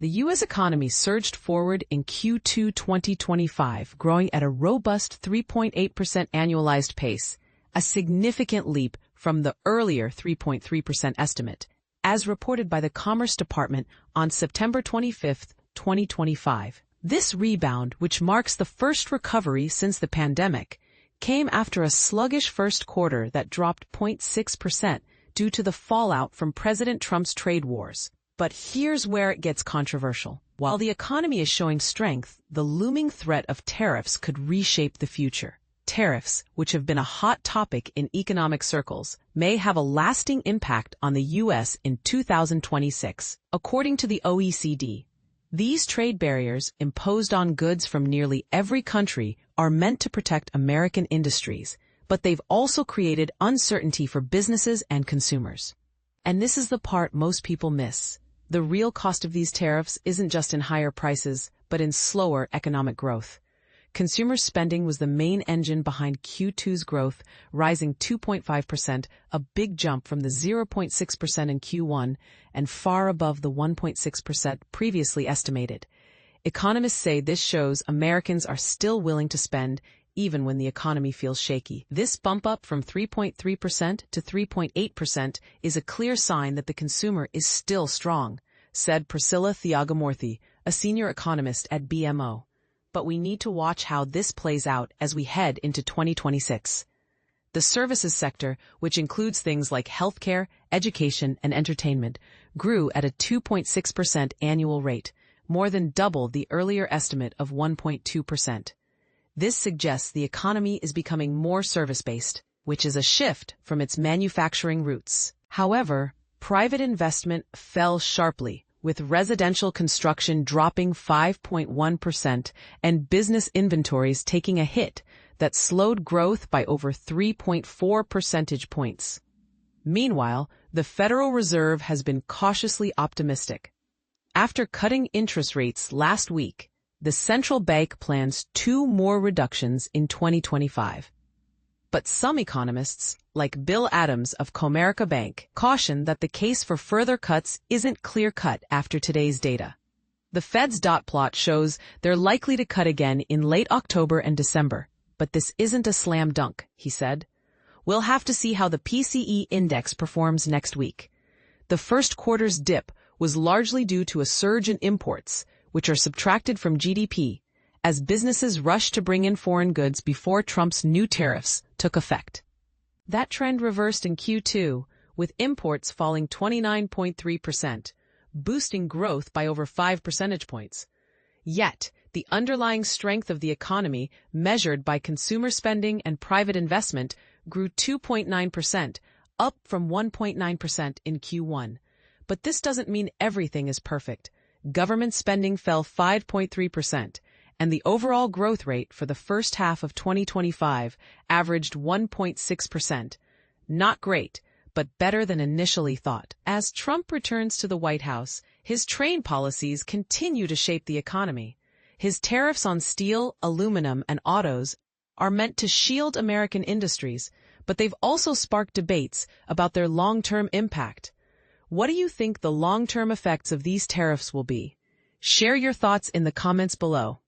The U.S. economy surged forward in Q2 2025, growing at a robust 3.8% annualized pace, a significant leap from the earlier 3.3% estimate, as reported by the Commerce Department on September 25, 2025. This rebound, which marks the first recovery since the pandemic, came after a sluggish first quarter that dropped 0.6% due to the fallout from President Trump's trade wars. But here's where it gets controversial. While the economy is showing strength, the looming threat of tariffs could reshape the future. Tariffs, which have been a hot topic in economic circles, may have a lasting impact on the U.S. in 2026. According to the OECD, these trade barriers imposed on goods from nearly every country are meant to protect American industries, but they've also created uncertainty for businesses and consumers. And this is the part most people miss. The real cost of these tariffs isn't just in higher prices, but in slower economic growth. Consumer spending was the main engine behind Q2's growth, rising 2.5%, a big jump from the 0.6% in Q1 and far above the 1.6% previously estimated. Economists say this shows Americans are still willing to spend even when the economy feels shaky. This bump up from 3.3% to 3.8% is a clear sign that the consumer is still strong, said Priscilla Thiagamorthy, a senior economist at BMO. But we need to watch how this plays out as we head into 2026. The services sector, which includes things like healthcare, education, and entertainment, grew at a 2.6% annual rate, more than double the earlier estimate of 1.2%. This suggests the economy is becoming more service-based, which is a shift from its manufacturing roots. However, private investment fell sharply, with residential construction dropping 5.1% and business inventories taking a hit that slowed growth by over 3.4 percentage points. Meanwhile, the Federal Reserve has been cautiously optimistic. After cutting interest rates last week, the central bank plans 2 more reductions in 2025. But some economists, like Bill Adams of Comerica Bank, caution that the case for further cuts isn't clear-cut after today's data. The Fed's dot plot shows they're likely to cut again in late October and December, but this isn't a slam dunk, he said. We'll have to see how the PCE index performs next week. The first quarter's dip was largely due to a surge in imports, which are subtracted from GDP, as businesses rushed to bring in foreign goods before Trump's new tariffs took effect. That trend reversed in Q2, with imports falling 29.3%, boosting growth by over 5 percentage points. Yet, the underlying strength of the economy, measured by consumer spending and private investment, grew 2.9%, up from 1.9% in Q1. But this doesn't mean everything is perfect. Government spending fell 5.3%, and the overall growth rate for the first half of 2025 averaged 1.6%. Not great, but better than initially thought. As Trump returns to the White House, his trade policies continue to shape the economy. His tariffs on steel, aluminum, and autos are meant to shield American industries, but they've also sparked debates about their long-term impact. What do you think the long-term effects of these tariffs will be? Share your thoughts in the comments below.